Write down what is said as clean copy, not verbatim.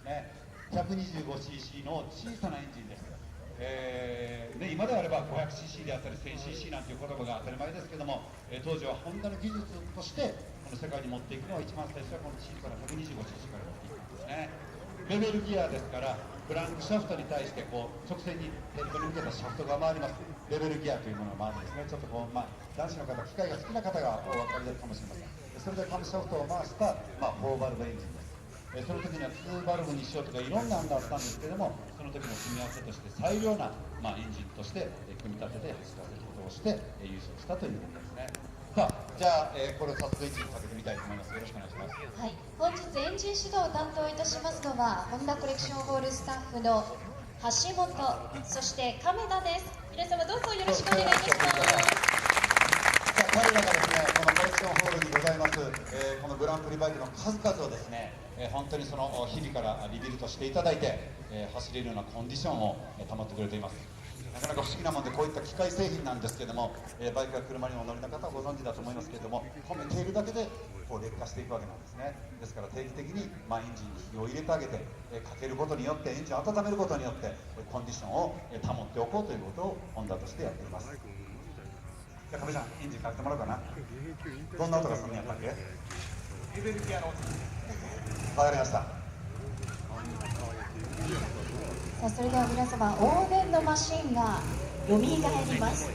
ね。125cc の小さなエンジンです。今であれば 500cc であったり 1000cc なんていう言葉が当たり前ですけども、当時はホンダの技術としてこの世界に持っていくのは一番最初はこの小さな 125cc から持っていくんですね。レベルギアですから、クランクシャフトに対してこう直線にヘッドに向けたシャフトが回ります。レベルギアというものが回るんですね。ちょっとこう、男子の方、機械が好きな方がお分かりだかもしれません。それでカムシャフトを回した、4バルブエンジンです。その時には2バルブにしようとかいろんな案があったんですけども、その時の組み合わせとして最良な、エンジンとして組み立てて走らせることをして優勝したということですね。さあ、じゃあ、これを早速エンジンかけてみたいと思います。よろしくお願いします。はい、本日エンジン指導を担当いたしますのはホンダコレクションホールスタッフの橋本、そして亀田です。皆様どうぞよろしくお願いいたします。彼らがですね、このコレクションホールにございます、このグランプリバイクの数々をですね、本当にその日々からリビルドしていただいて、走れるようなコンディションを保ってくれています。なかなか不思議なもんで、こういった機械製品なんですけども、バイクや車にお乗りの方はご存知だと思いますけれども、止めているだけでこう劣化していくわけなんですね。ですから定期的に、エンジンに火を入れてあげて、かけることによって、エンジンを温めることによってコンディションを保っておこうということをホンダとしてやっています。じゃあ、亀ちゃん、エンジンかけてもらおうかな。どんな音がするんやったっけ？レベルギアの音。わかりました。さあ、それでは皆様、往年のマシンがよみがえります。